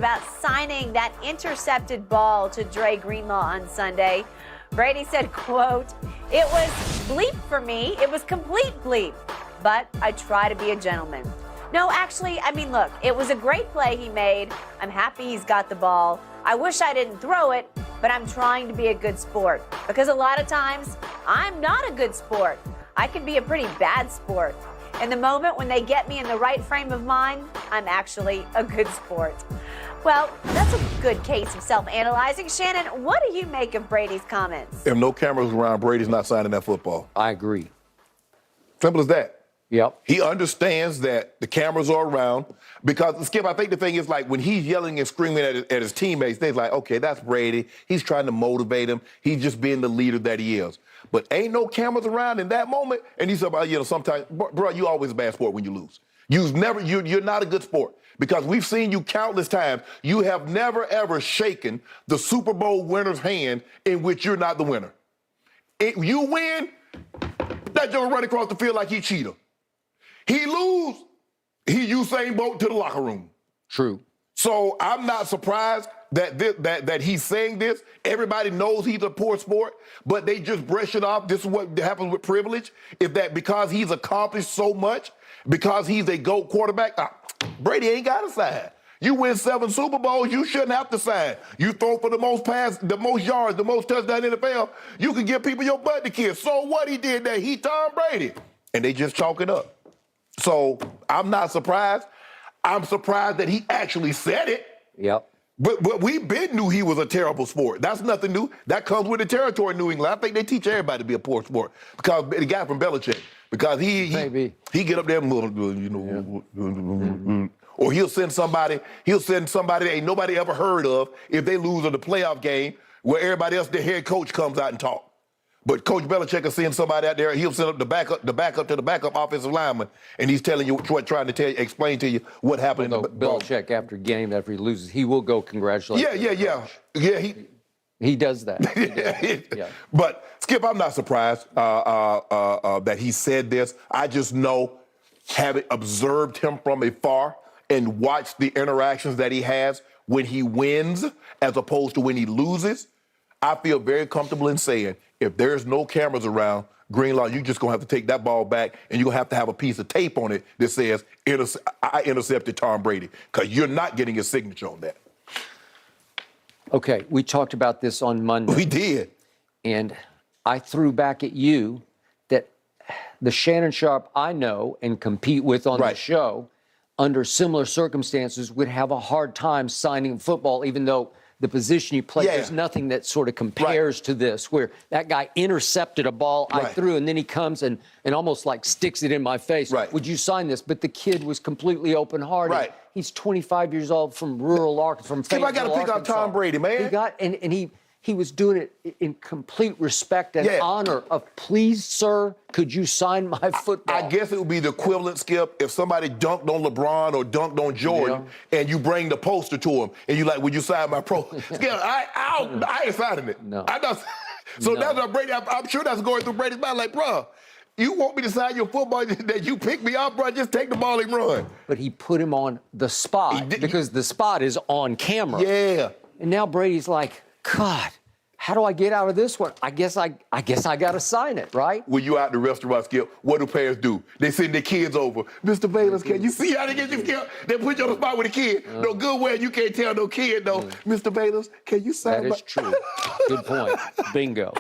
about signing that intercepted ball to Dre Greenlaw on Sunday. Brady said, quote, "It was bleep for me. It was complete bleep. But I try to be a gentleman." No, actually, I mean, look, it was a great play he made. I'm happy he's got the ball. I wish I didn't throw it, but I'm trying to be a good sport. Because a lot of times, I'm not a good sport. I can be a pretty bad sport. In the moment when they get me in the right frame of mind, I'm actually a good sport. Well, that's a good case of self-analyzing. Shannon, what do you make of Brady's comments? If no cameras around, Brady's not signing that football. I agree. Simple as that. Yep. He understands that the cameras are around because, Skip, I think the thing is like when he's yelling and screaming at his teammates, they're like, okay, that's Brady. He's trying to motivate him. He's just being the leader that he is. But ain't no cameras around in that moment. And he's about, sometimes, bro, you always a bad sport when you lose. You're not a good sport because we've seen you countless times. You have never, ever shaken the Super Bowl winner's hand in which you're not the winner. You win, that joke right across the field like he cheated. He lose, he Usain Bolt to the locker room. True. So I'm not surprised that he's saying this. Everybody knows he's a poor sport, but they just brush it off. This is what happens with privilege, is that because he's accomplished so much, because he's a GOAT quarterback, Brady ain't got to sign. You win 7 Super Bowls, you shouldn't have to sign. You throw for the most pass, the most yards, the most touchdowns in the NFL, you can give people your butt to kiss. So what he did there, he Tom Brady. And they just chalk it up. So I'm not surprised. I'm surprised that he actually said it. Yep. But we knew he was a terrible sport. That's nothing new. That comes with the territory in New England. I think they teach everybody to be a poor sport. Because the guy from Belichick, because he get up there and or he'll send somebody that ain't nobody ever heard of if they lose in the playoff game where everybody else, the head coach comes out and talk. But Coach Belichick will send somebody out there. He'll send up the backup to the backup offensive lineman, and he's telling you, trying to explain to you what happened. Although Belichick, after he loses, he will go congratulate. Yeah. He does that. Yeah. But Skip, I'm not surprised that he said this. I just know, having observed him from afar and watched the interactions that he has when he wins as opposed to when he loses, I feel very comfortable in saying, if there's no cameras around, Greenlaw, you're just going to have to take that ball back, and you're going to have a piece of tape on it that says, I intercepted Tom Brady, because you're not getting his signature on that. Okay, we talked about this on Monday. We did. And I threw back at you that the Shannon Sharp I know and compete with on the show, under similar circumstances, would have a hard time signing football, even though the position you play, there's nothing that sort of compares to this, where that guy intercepted a ball I threw, and then he comes and almost like sticks it in my face. Would you sign this? But the kid was completely open-hearted. He's 25 years old, from rural Arkansas, from Fayetteville, I got to pick out Tom Brady, man. He was doing it in complete respect and honor of, please, sir, could you sign my football? I guess it would be the equivalent, Skip, if somebody dunked on LeBron or dunked on Jordan, and you bring the poster to him, and you're like, would you sign my pro? Skip, I ain't signing it. No. That's what Brady, I'm sure that's going through Brady's mind, like, bro, you want me to sign your football that you pick me up, bro? Just take the ball and run. But he put him on the spot because the spot is on camera. Yeah. And now Brady's like, God, how do I get out of this one? I guess I got to sign it, right? When you out in the restaurant, Skip, what do parents do? They send their kids over. Mr. Bayless, can you see how they get you, Skip? They put you on the spot with a kid. No good way, you can't tell no kid, though. Mr. Bayless, can you sign That is true. Good point. Bingo.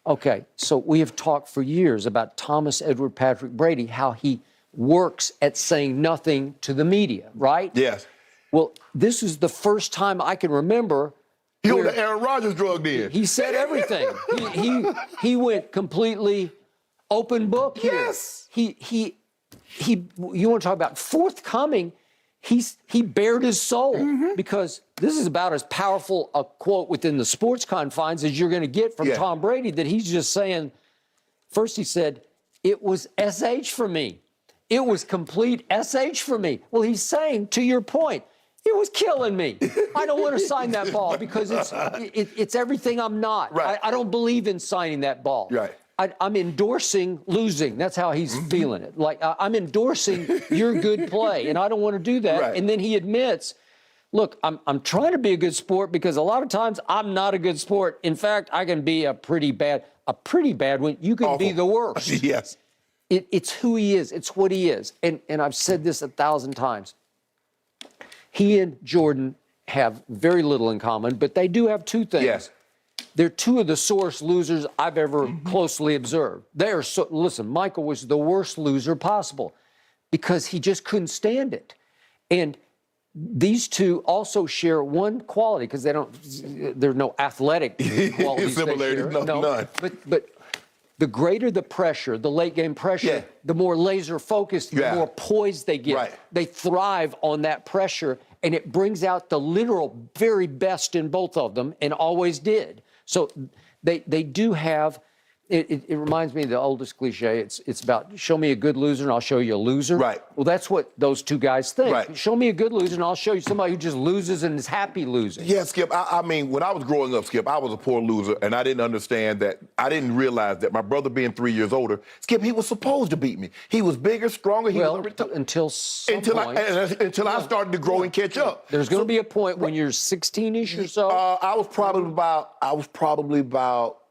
Okay, so we have talked for years about Thomas Edward Patrick Brady, how he works at saying nothing to the media, right? Yes. Well, this is the first time I can remember. He on the Aaron Rodgers drug then. He said everything. he went completely open book here. Yes. You want to talk about forthcoming? He bared his soul because this is about as powerful a quote within the sports confines as you're going to get from Tom Brady, that he's just saying, first he said, it was SH for me. It was complete SH for me. Well, he's saying, to your point, it was killing me. I don't want to sign that ball because it's everything I'm not. Right. I don't believe in signing that ball. Right. I'm endorsing losing. That's how he's feeling it. Like, I'm endorsing your good play, and I don't want to do that. Right. And then he admits, Look, I'm trying to be a good sport because a lot of times I'm not a good sport. In fact, I can be a pretty bad one. You can be the worst. Yes. It's who he is. It's what he is. And I've said this 1,000 times. He and Jordan have very little in common, but they do have two things. Yes. They're two of the sorest losers I've ever closely observed. Listen, Michael was the worst loser possible because he just couldn't stand it. And these two also share one quality because there's no athletic qualities. Similarities, none. But the greater the pressure, the late game pressure, the more laser focused, the more poised they get. Right. They thrive on that pressure, and it brings out the literal very best in both of them, and always did. So they do have. It reminds me of the oldest cliche. It's about show me a good loser and I'll show you a loser. Right. Well, that's what those two guys think. Right. Show me a good loser and I'll show you somebody who just loses and is happy losing. Yeah, Skip. I mean, when I was growing up, Skip, I was a poor loser, and I didn't understand that. I didn't realize that my brother being 3 years older, Skip, he was supposed to beat me. He was bigger, stronger. Until I started to grow and catch up. There's going to be a point when you're 16-ish or so. I was probably about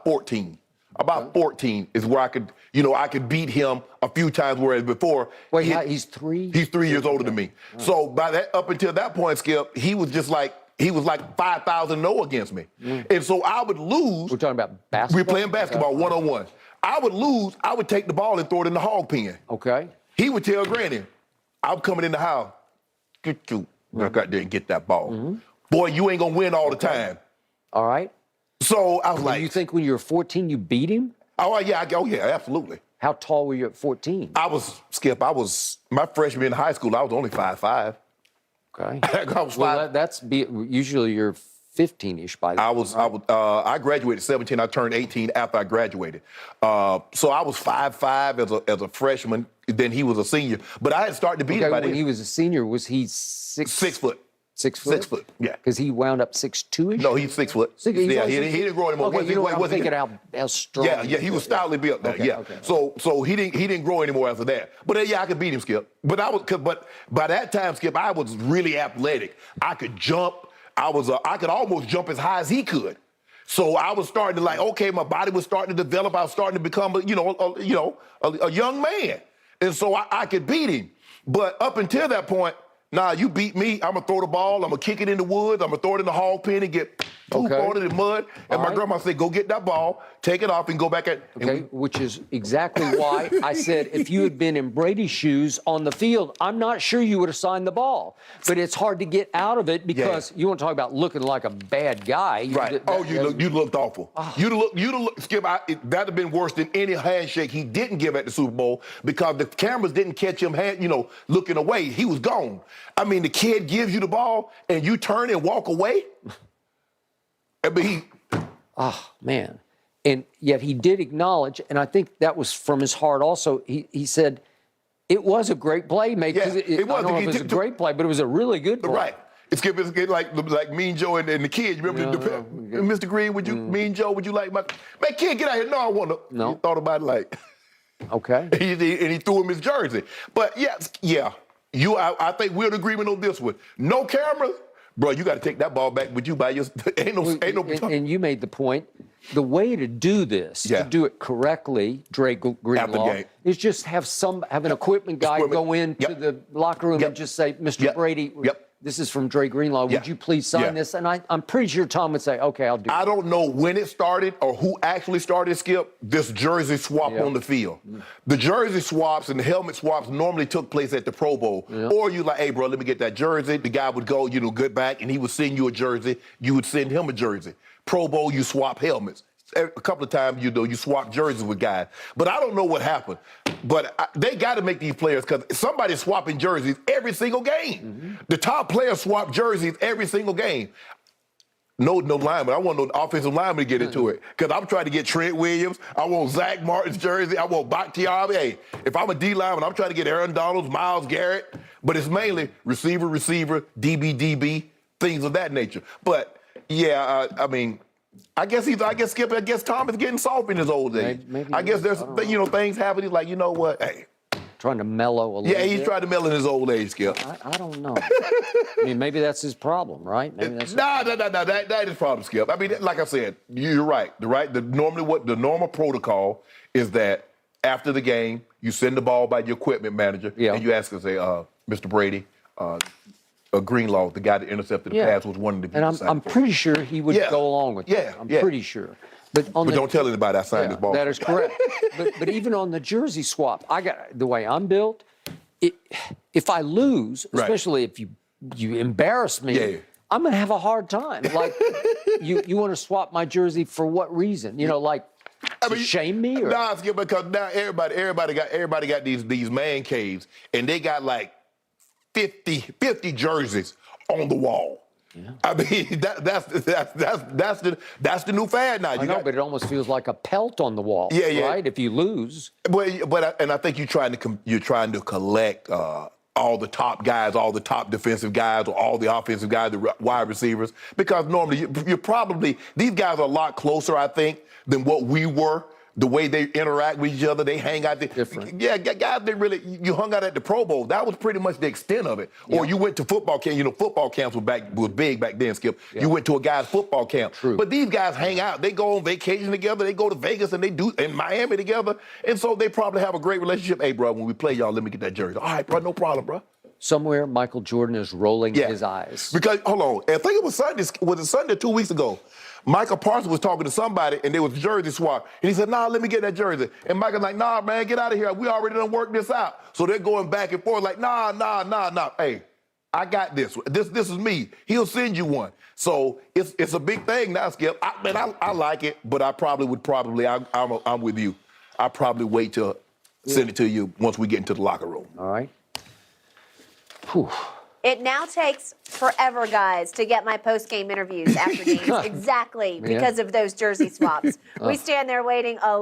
14. About 14 is where I could beat him a few times, whereas before. Wait, he's 3? He's 3 years older than me. So up until that point, Skip, he was like 5,000-0 against me. And so I would lose. We're talking about basketball? We're playing basketball one-on-one. I would lose. I would take the ball and throw it in the hog pen. Okay. He would tell Granny, I'm coming in the house. Get you. I got there and get that ball. Boy, you ain't going to win all the time. All right. So I was like. You think when you were 14 you beat him? Oh, yeah, absolutely. How tall were you at 14? My freshman in high school, I was only 5'5". Okay. I was five. Usually you're 15-ish by then. I graduated 17. I turned 18 after I graduated. So I was 5'5" as a freshman. Then he was a senior. But I had started to beat him by then. When he was a senior, was he 6 foot? 6 foot? 6 foot, yeah. Because he wound up 6'2"-ish? No, he's 6 foot. He didn't grow anymore. Okay, I'm thinking how strong. Yeah, he was stoutly built there. Okay. So he didn't grow anymore after that. But I could beat him, Skip. But by that time, Skip, I was really athletic. I could jump. I could almost jump as high as he could. So I was starting to my body was starting to develop. I was starting to become a young man, and so I could beat him. But up until that point. Nah, you beat me, I'm going to throw the ball, I'm going to kick it in the woods, I'm going to throw it in the hog pen and get poop on it in mud. And my grandma said, go get that ball, take it off, and go back at. Which is exactly why I said if you had been in Brady's shoes on the field, I'm not sure you would have signed the ball. But it's hard to get out of it because you want to talk about looking like a bad guy. Right. You looked awful. You'd look, Skip, that'd have been worse than any handshake he didn't give at the Super Bowl because the cameras didn't catch him looking away. He was gone. I mean, the kid gives you the ball and you turn and walk away. Man. And yet he did acknowledge, and I think that was from his heart also, he said, it was a great play, mate. Yeah, it was. I don't know if it was a great play, but it was a really good play. Right. It's like Mean Joe and the kids. You remember Mr. Green, Mean Joe, would you like my... Man, kid, get out here. No, I want to... No. He thought about it like... Okay. and he threw him his jersey. But yeah. I think we're in agreement on this one. No cameras, bro. You got to take that ball back with you by your. Ain't no. And you made the point. The way to do this, to do it correctly, Dre Greenlaw, is just have an equipment guy go into the locker room and just say, Mr. Brady. This is from Dre Greenlaw. Would you please sign this? And I'm pretty sure Tom would say, okay, I'll do it. I don't know when it started or who actually started, Skip, this jersey swap on the field. The jersey swaps and the helmet swaps normally took place at the Pro Bowl. Or you like, hey, bro, let me get that jersey. The guy would go, good back, and he would send you a jersey. You would send him a jersey. Pro Bowl, you swap helmets. A couple of times, you swap jerseys with guys. But I don't know what happened. But they got to make these players, because somebody's swapping jerseys every single game. The top players swap jerseys every single game. No lineman. I want no offensive lineman to get into it, because I'm trying to get Trent Williams. I want Zach Martin's jersey. I want Bakhtiari. Hey, if I'm a D lineman, I'm trying to get Aaron Donalds, Myles Garrett. But it's mainly receiver, DB, things of that nature. But, I mean... I guess Tom is getting soft in his old age. Maybe I guess there's things happening. He's like, you know what? Hey, trying to mellow a little Yeah, he's bit. trying to mellow in his old age, Skip. I don't know. I mean, maybe that's his problem, right? Maybe that's No, that is problem, Skip. I mean, like I said, you're right. The normal protocol is that after the game, you send the ball by your equipment manager, Yeah. and you ask him, say, Mr. Brady, Greenlaw, the guy that intercepted the pass, was one of the people. And I'm pretty sure he would go along with that. I'm pretty sure. But don't tell anybody I signed this ball. That is correct. but even on the jersey swap, the way I'm built, if I lose, especially if you embarrass me, I'm gonna have a hard time. Like you want to swap my jersey for what reason? You know, like to shame me? Or? Nah, Skip, because now everybody got these man caves, and they got like 50 jerseys on the wall. Yeah. I mean, that's the new fad now. I know, but it almost feels like a pelt on the wall. Right? If you lose. But I think you're trying to collect all the top guys, all the top defensive guys, or all the offensive guys, the wide receivers, because normally these guys are a lot closer, I think, than what we were. The way they interact with each other, they hang out. Different. Yeah, guys didn't really. You hung out at the Pro Bowl. That was pretty much the extent of it. Yeah. Or you went to football camp. You know, football camps was big back then, Skip. Yeah. You went to a guy's football camp. True. But these guys hang out. They go on vacation together. They go to Vegas and they do in Miami together. And so they probably have a great relationship. Hey, bro, when we play, y'all, let me get that jersey. All right, bro, no problem, bro. Somewhere, Michael Jordan is rolling his eyes. Because, hold on, I think it was Sunday. Was it Sunday 2 weeks ago? Michael Parsons was talking to somebody, and there was jersey swap. And he said, nah, let me get that jersey. And Michael's like, nah, man, get out of here. We already done worked this out. So they're going back and forth like, nah. Hey, I got this. This is me. He'll send you one. So it's a big thing now, Skip. I like it, but I probably would I'm with you. I probably wait till send it to you once we get into the locker room. All right. Whew. It now takes forever, guys, to get my post-game interviews after games. Exactly, because of those jersey swaps. We stand there waiting a